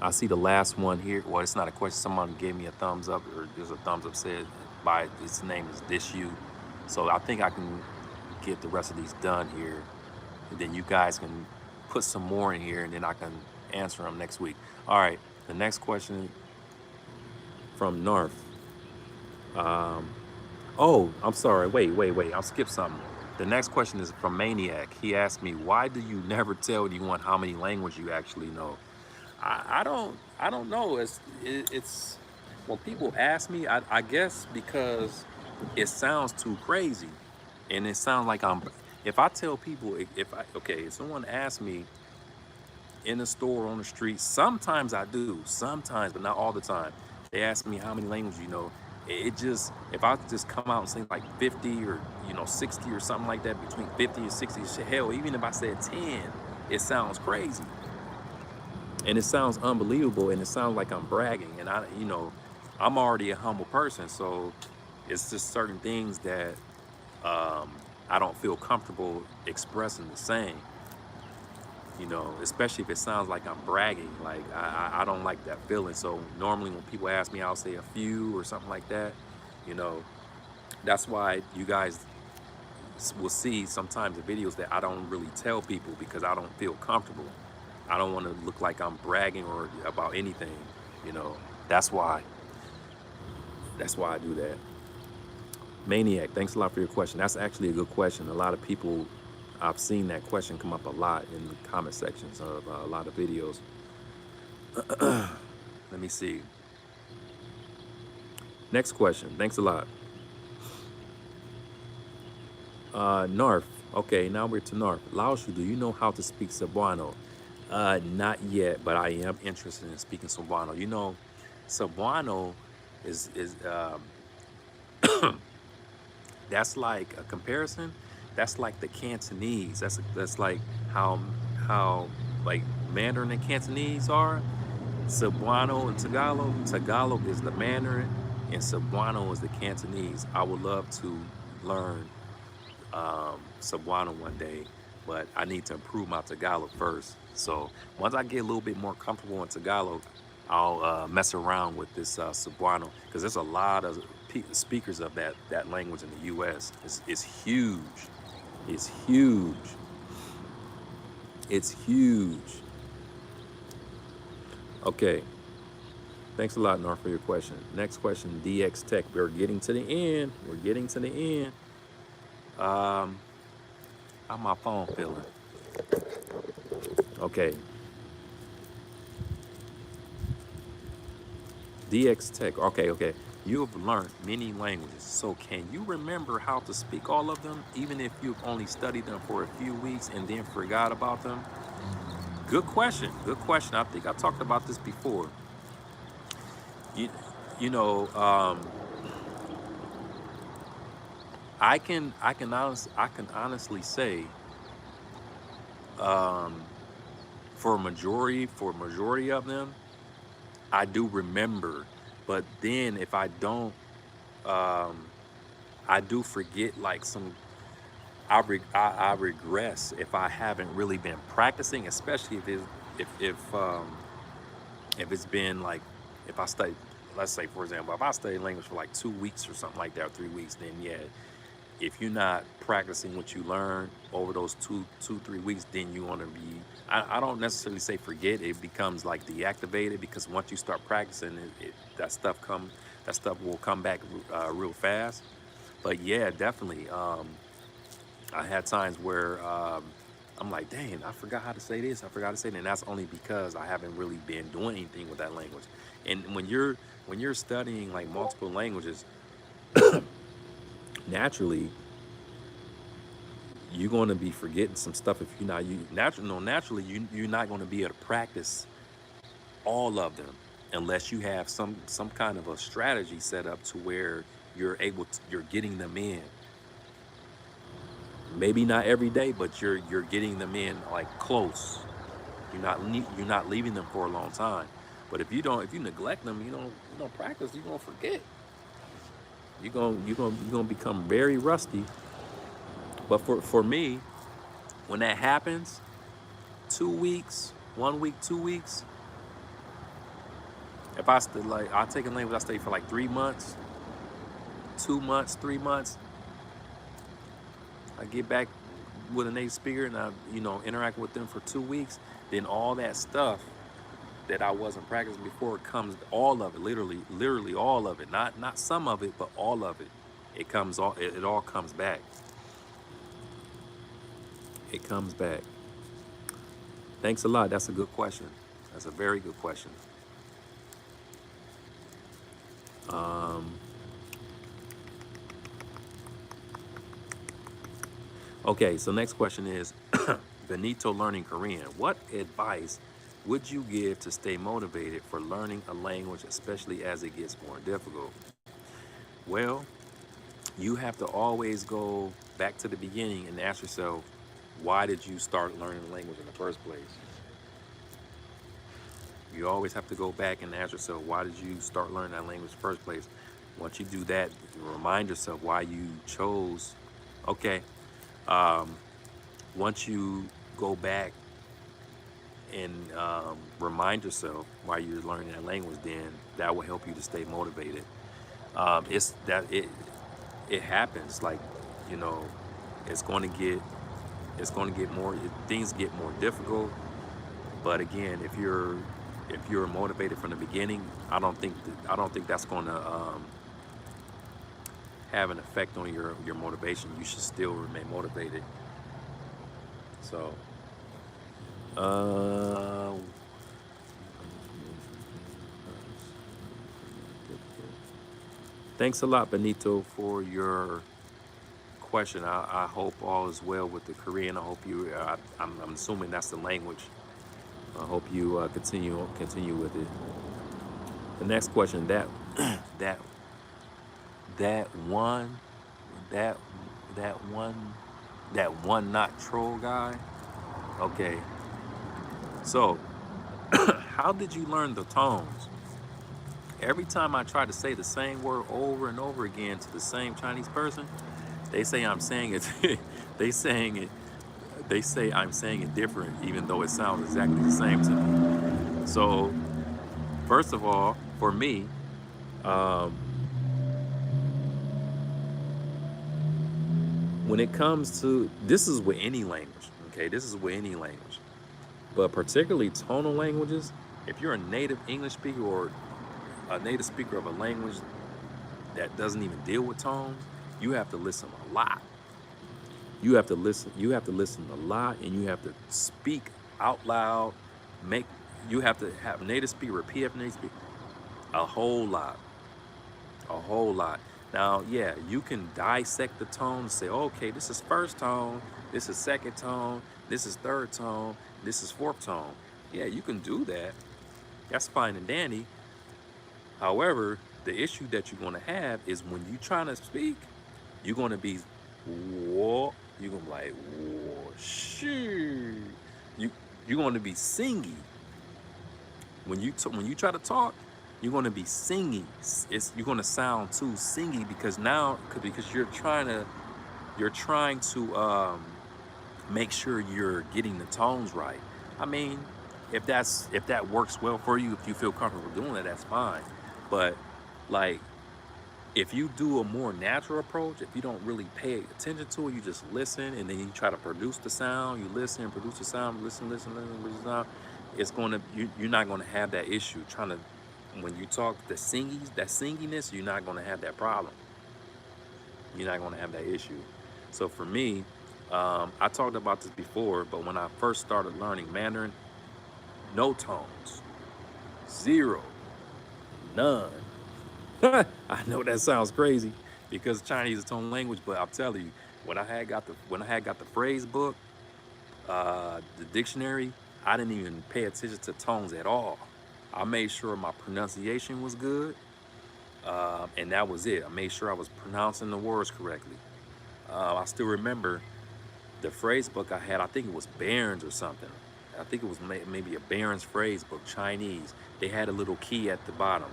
I see the last one here. Well, it's not a question. Someone gave me a thumbs up, or there's a thumbs up said by its name is this you. So I think I can get the rest of these done here, and then you guys can put some more in here, and then I can answer them next week. All right. The next question from North. Oh, I'm sorry. Wait. I'll skip something. The next question is from Maniac. He asked me, "Why do you never tell anyone how many languages you actually know?" I don't know. It's when people ask me, I guess because it sounds too crazy, and it sounds like I'm. If I tell people, if someone asks me in the store, on the street, sometimes I do, sometimes, but not all the time. They ask me how many languages you know. It just, if I just come out and say like 50 or 60 or something like that, between 50 and 60, shit, hell, even if I said 10, it sounds crazy. And it sounds unbelievable, and it sounds like I'm bragging, and I'm already a humble person, so it's just certain things that I don't feel comfortable expressing the same, especially if it sounds like I'm bragging. Like I don't like that feeling. So normally when people ask me, I'll say a few or something like that. you know that's why you guys will see sometimes the videos that I don't really tell people, because I don't feel comfortable. I don't want to look like I'm bragging or about anything. You know, that's why. That's why I do that. Maniac, thanks a lot for your question. That's actually a good question. A lot of people, I've seen that question come up a lot in the comment sections of a lot of videos. Let me see. Next question. Thanks a lot. Narf. Okay, now we're to Narf. Laoshu, do you know how to speak Cebuano? Not yet, but I am interested in speaking Cebuano. Cebuano is that's like a comparison. That's like the Cantonese. That's like how like Mandarin and Cantonese are. Cebuano and Tagalog. Tagalog is the Mandarin, and Cebuano is the Cantonese. I would love to learn Cebuano one day, but I need to improve my Tagalog first. So once I get a little bit more comfortable in Tagalog, I'll mess around with this Cebuano, because there's a lot of speakers of that language in the U.S. It's huge. It's huge. It's huge. Okay. Thanks a lot, Nor, for your question. Next question, DX Tech. We're getting to the end. We're getting to the end. How my phone feeling? Okay. DX Tech. Okay. You have learned many languages. So can you remember how to speak all of them, even if you've only studied them for a few weeks and then forgot about them? Good question. Good question. I think I talked about this before. You, you know, I can honestly say, for majority of them, I do remember. But then if I don't, I do forget, like some. I regress if I haven't really been practicing, especially if it's been like, if I study, let's say for example, if I study language for like 2 weeks or something like that, or 3 weeks, then yeah, if you're not practicing what you learn over those 3 weeks, then you want to be, I don't necessarily say forget. It becomes like deactivated, because once you start practicing that stuff will come back real fast. But yeah, definitely, I had times where I'm like, dang, I forgot how to say this, I forgot to say that. And that's only because I haven't really been doing anything with that language. And when you're studying like multiple languages, naturally you're going to be forgetting some stuff if you're not naturally you're not going to be able to practice all of them unless you have some kind of a strategy set up to where you're getting them in. Maybe not every day, but you're getting them in like close. You're not leaving them for a long time. But if you neglect them, you don't practice, you're gonna forget. You're gonna become very rusty. But for me, when that happens, 2 weeks, 1 week, 2 weeks, If I stay, like, I take a language, I stay for like 3 months, 2 months, 3 months. I get back with a native speaker and I, interact with them for 2 weeks. Then all that stuff that I wasn't practicing before comes, all of it, literally all of it, not some of it, but all of it. It comes all, it all comes back. It comes back. Thanks a lot. That's a good question. That's a very good question. Okay, so next question is Benito learning Korean. What advice would you give to stay motivated for learning a language, especially as it gets more difficult? Well, you have to always go back to the beginning and ask yourself, why did you start learning the language in the first place? You always have to go back and ask yourself, why did you start learning that language in the first place? Once you do that, remind yourself why you chose. Okay, once you go back and remind yourself why you're learning that language, then that will help you to stay motivated. It's that it happens, like, you know, it's going to get more, things get more difficult. But again, if you're motivated from the beginning, I don't think that's going to have an effect on your motivation. You should still remain motivated. So thanks a lot, Benito, for your question. I hope all is well with the Korean. I hope I'm assuming that's the language. I hope you continue with it. The next question, that that one that that one not troll guy. Okay, so how did you learn the tones? Every time I try to say the same word over and over again to the same Chinese person, they say I'm saying it. they saying it. They say I'm saying it different, even though it sounds exactly the same to me. So, first of all, for me, when it comes to, this is with any language, okay? This is with any language, but particularly tonal languages. If you're a native English speaker or a native speaker of a language that doesn't even deal with tones, you have to listen a lot. You have to listen. You have to listen a lot, and you have to speak out loud. Make You have to have native speaker repeat after native speaker a whole lot, a whole lot. Now, yeah, you can dissect the tone and say, okay, this is first tone, this is second tone, this is third tone, this is fourth tone. Yeah, you can do that. That's fine and dandy. However, the issue that you're going to have is when you're trying to speak, you're going to be, whoa, you're going to be like, whoa, shit. You're going to be singy. When you try to talk, you're going to be singing. You're going to sound too singy because you're trying to make sure you're getting the tones right. I mean, if that works well for you, if you feel comfortable doing it, that's fine. But like, if you do a more natural approach, if you don't really pay attention to it, you just listen and then you try to produce the sound. You listen, produce the sound, listen, produce the sound. You're not gonna have that issue. When you talk that singiness, you're not gonna have that problem. You're not gonna have that issue. So for me, I talked about this before, but when I first started learning Mandarin, no tones, zero, none. I know that sounds crazy because Chinese is a tone language, but I'll tell you, when I had got the phrase book, the dictionary, I didn't even pay attention to tones at all. I made sure my pronunciation was good, and that was it. I made sure I was pronouncing the words correctly. I still remember the phrase book I had. I think it was Barron's or something. I think it was maybe a Barron's phrase book, Chinese. They had a little key at the bottom.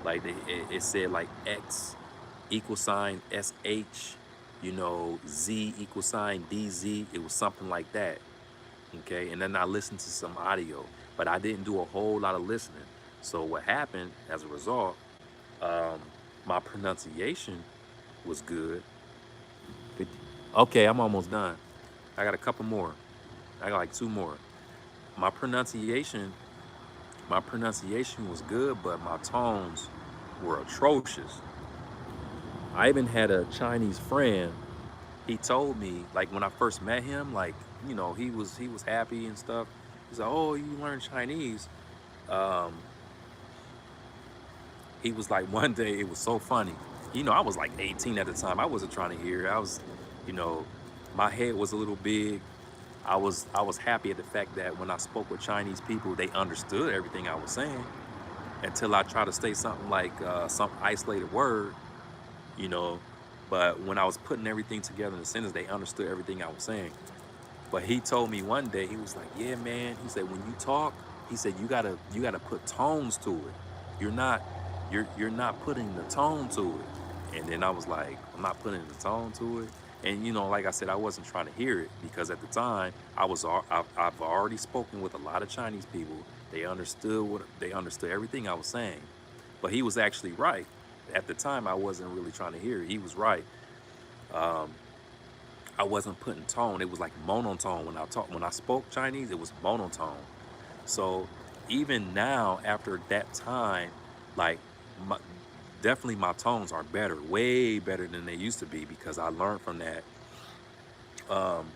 Like it said like X equal sign SH, Z equal sign DZ. It was something like that. Okay, and then I listened to some audio, but I didn't do a whole lot of listening. So what happened as a result, um, my pronunciation was good. Okay, I'm almost done. I got a couple more. I got like two more. My pronunciation, my pronunciation was good, but my tones were atrocious. I even had a Chinese friend. He told me, like when I first met him, like, he was happy and stuff. He's like, "Oh, you learned Chinese." Um, he was like, one day it was so funny. I was like 18 at the time. I wasn't trying to hear. You know, my head was a little big. I was happy at the fact that when I spoke with Chinese people, they understood everything I was saying. Until I tried to say something like some isolated word, you know. But when I was putting everything together in a sentence, they understood everything I was saying. But he told me one day, he was like, "Yeah, man." He said, "When you talk, he said you gotta put tones to it. You're not you're not putting the tone to it." And then I was like, "I'm not putting the tone to it." And like I said, I wasn't trying to hear it because at the time I've already spoken with a lot of Chinese people. They understood everything I was saying. But he was actually right. At the time, I wasn't really trying to hear it. He was right. Um, I wasn't putting tone. It was like monotone when I spoke Chinese. It was monotone. So even now, after that time, like my, definitely my tones are better, way better than they used to be because I learned from that. Um,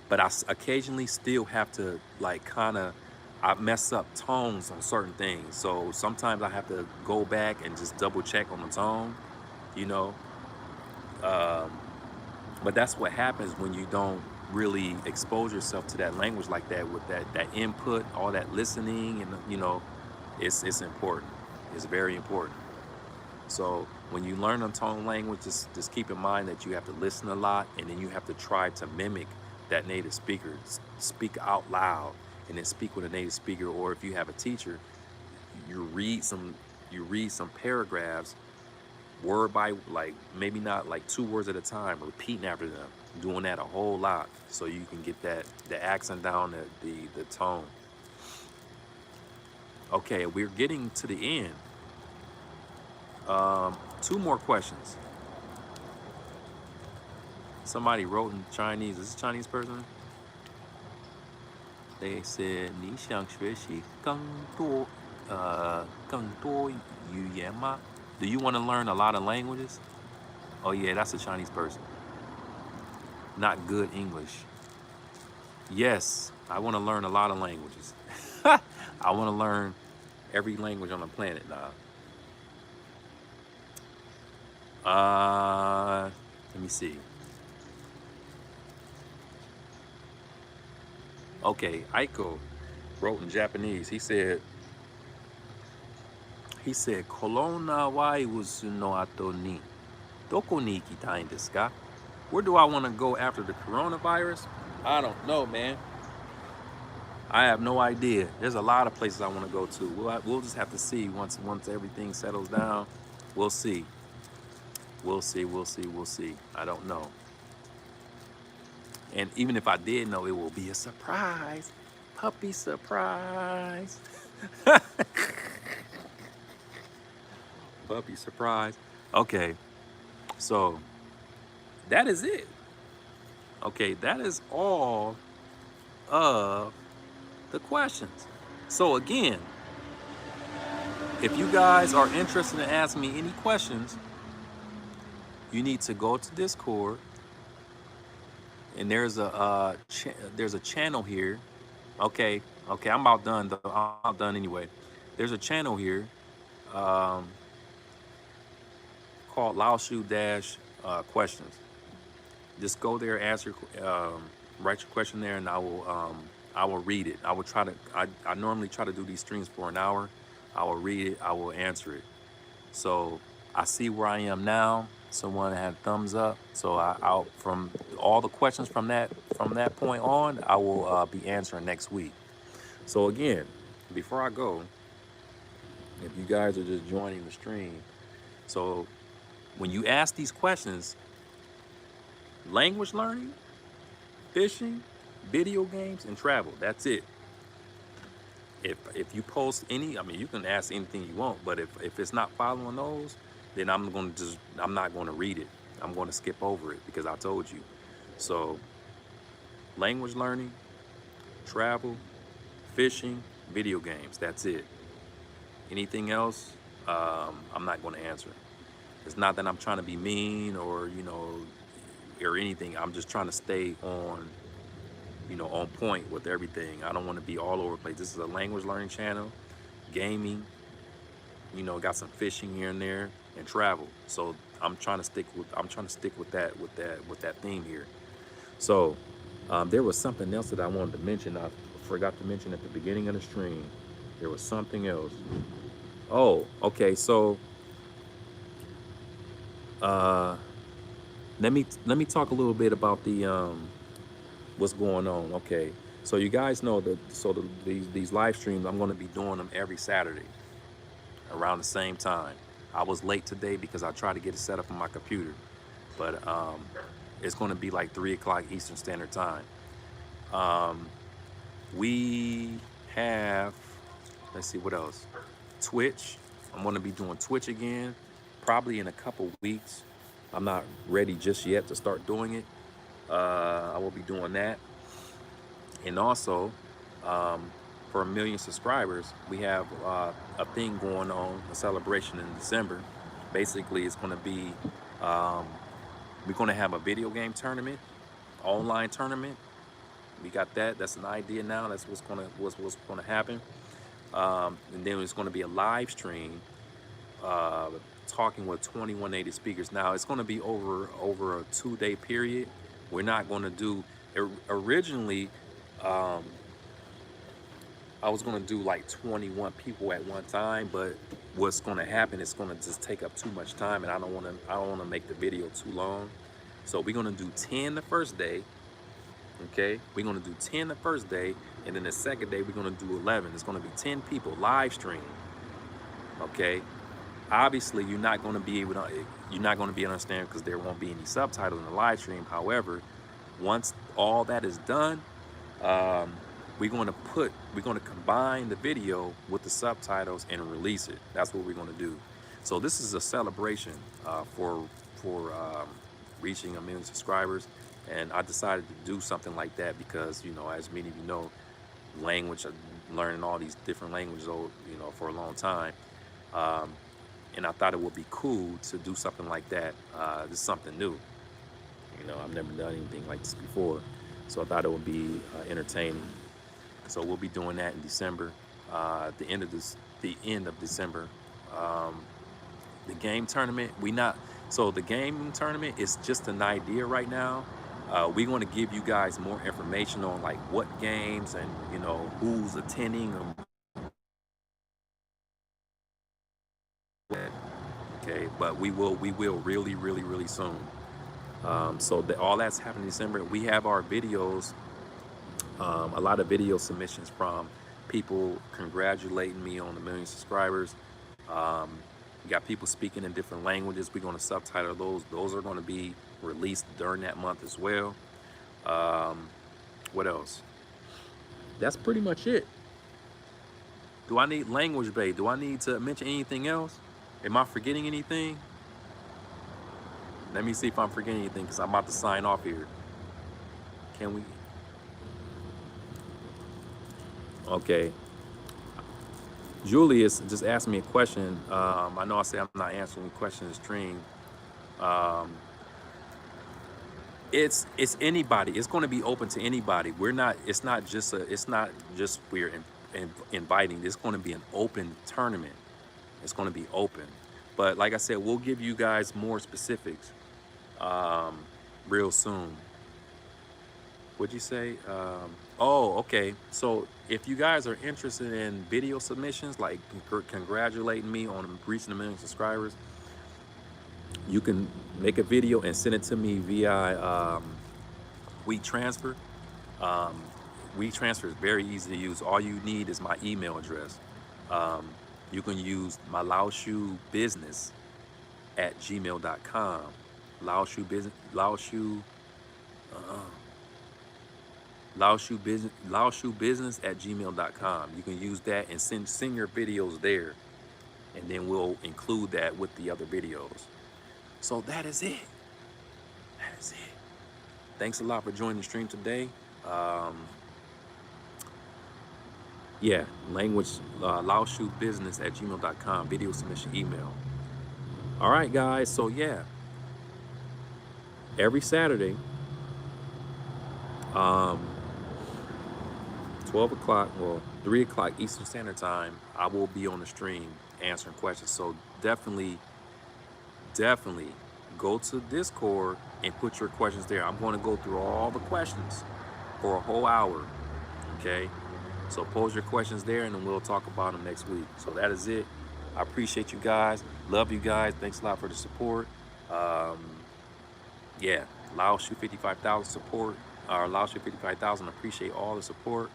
but occasionally still have to like kind of I mess up tones on certain things. So sometimes I have to go back and just double check on the tone, you know. Um, But that's what happens when you don't really expose yourself to that language like that with that input, all that listening, and it's important. It's very important. So when you learn a tone language, just keep in mind that you have to listen a lot, and then you have to try to mimic that native speaker. Speak out loud, and then speak with a native speaker. Or if you have a teacher, you read some you read some paragraphs word by, like, maybe not like two words at a time, repeating after them, doing that a whole lot so you can get the accent down, the tone. Okay, we're getting to the end. Two more questions. Somebody wrote in Chinese. Is this a Chinese person? They said 你想学习更多语言吗? Do you want to learn a lot of languages? Oh yeah, that's a Chinese person. Not good English. Yes, I want to learn a lot of languages. I want to learn every language on the planet now. Let me see. Okay, Aiko wrote in Japanese. He said, Coronavirus no ato ni doko ni ikitai desu ka? Where do I want to go after the coronavirus? I don't know, man. I have no idea. There's a lot of places I want to go to. We'll just have to see once everything settles down. We'll see. We'll see. We'll see. We'll see. I don't know. And even if I did know, it will be a surprise. Puppy surprise. Puppy surprise. Okay. So that is it. Okay. That is all of the questions. So again, if you guys are interested in asking me any questions, you need to go to Discord, and there's a channel here. Okay, I'm about done though. I'm about done anyway. There's a channel here um, called Laoshu-questions. Just go there, write your question there, and I will read it. I normally try to do these streams for an hour. I will read it. I will answer it. So I see where I am now. Someone had thumbs up. So I'll from all the questions from that point on, I will be answering next week. So again, before I go, if you guys are just joining the stream, so when you ask these questions, language learning, fishing, video games, and travel, that's it. if you post any, I mean, you can ask anything you want, but if it's not following those, then I'm not going to read it. I'm going to skip over it because I told you. So language learning, travel, fishing, video games. That's it. Anything else, I'm not going to answer. It's not that I'm trying to be mean or or anything. I'm just trying to stay on on point with everything. I don't want to be all over the place. This is a language learning channel, gaming, got some fishing here and there, and travel. So I'm trying to stick with that theme here. So there was something else that I wanted to mention. I forgot to mention at the beginning of the stream. There was something else. Oh, okay. So uh, let me talk a little bit about the what's going on. Okay. So you guys know that these live streams, I'm going to be doing them every Saturday around the same time. I was late today because I tried to get it set up on my computer, but it's going to be like 3 o'clock Eastern Standard Time. We have, let's see what else. Twitch. I'm going to be doing Twitch again, probably in a couple weeks. I'm not ready just yet to start doing it. I will be doing that. And also, for 1 million subscribers, we have a thing going on, a celebration in December. Basically, it's going to be, we're going to have a video game tournament, online tournament. We got that. That's an idea now. That's what's going to happen. And then it's going to be a live stream talking with 2180 speakers. Now it's going to be over a 2-day period. We're not going to do originally. I was going to do like 21 people at one time, but what's going to happen is going to just take up too much time, and I don't want to make the video too long. So we're going to do 10 the first day. Okay, we're going to do 10 the first day, and then the second day we're going to do 11. It's going to be 10 people live stream. Okay, obviously you're not going to be able to understand because there won't be any subtitles in the live stream. However, once all that is done, we're going to combine the video with the subtitles and release it. That's what we're going to do. So this is a celebration for reaching 1 million subscribers, and I decided to do something like that because as many of you know, learning all these different languages for a long time, and I thought it would be cool to do something like that. This is something new. I've never done anything like this before, so I thought it would be entertaining. So we'll be doing that in December, the end of December. The game tournament, the game tournament is just an idea right now. We're going to give you guys more information on like what games and who's attending. Okay, but we will really, really, really soon. So all that's happening in December. We have our videos. A lot of video submissions from people congratulating me on 1 million subscribers. We got people speaking in different languages. We're going to subtitle those. Those are going to be released during that month as well. What else? That's pretty much it. Do I need language bay? Do I need to mention anything else? Am I forgetting anything? Let me see if I'm forgetting anything because I'm about to sign off here. Can we? Okay. Julius just asked me a question. I know I say I'm not answering questions in the stream. It's anybody. It's going to be open to anybody. It's not just we're inviting. It's going to be an open tournament. It's going to be open. But like I said, we'll give you guys more specifics real soon. What'd you say? Oh, okay. So if you guys are interested in video submissions, like congratulating me on reaching 1 million subscribers, you can make a video and send it to me via WeTransfer. WeTransfer is very easy to use. All you need is my email address. You can use my Laoshu@gmail.com. Laoshu business. Laoshu business@gmail.com. You can use that and send your videos there, and then we'll include that with the other videos. So that is it. That is it. Thanks a lot for joining the stream today. Yeah, language Laoshu business@gmail.com. Video submission email. All right, guys. So yeah, every Saturday, 12 o'clock, well, 3 o'clock Eastern Standard Time, I will be on the stream answering questions. So definitely go to Discord and put your questions there. I'm going to go through all the questions for a whole hour. Okay. So pose your questions there and then we'll talk about them next week. So that is it. I appreciate you guys. Love you guys. Thanks a lot for the support. Yeah, Laoshu505000 support, or Laoshu505000, appreciate all the support.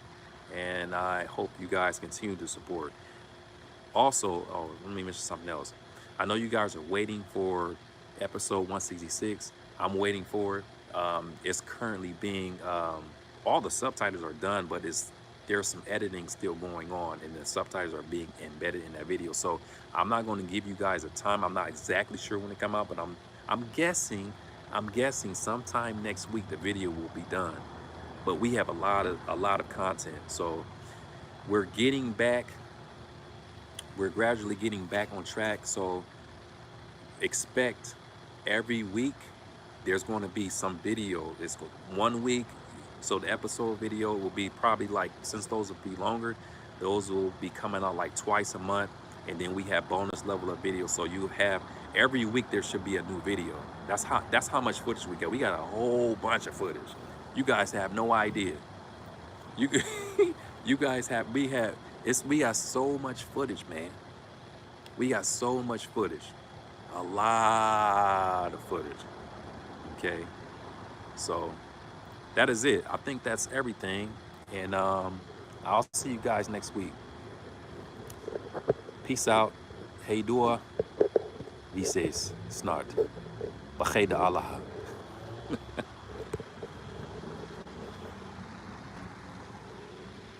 And I hope you guys continue to support. Also, oh, let me mention something else. I know you guys are waiting for episode 166. I'm waiting for it. It's currently being, all the subtitles are done, but there's some editing still going on, and the subtitles are being embedded in that video. So I'm not going to give you guys a time. I'm not exactly sure when it come out, but I'm guessing sometime next week the video will be done. But we have a lot of content, so we're gradually getting back on track. So expect every week there's going to be some video. It's 1 week, so the episode video will be probably, like, since those will be longer, those will be coming out like twice a month, and then we have bonus level of videos. So you have every week there should be a new video. That's how much footage we got. We got a whole bunch of footage. You guys have no idea. You guys have we got so much footage, man. We got so much footage. A lot of footage. Okay. So that is it. I think that's everything. And I'll see you guys next week. Peace out. Hey dua. Vi ses snart. Bakhay da Allah.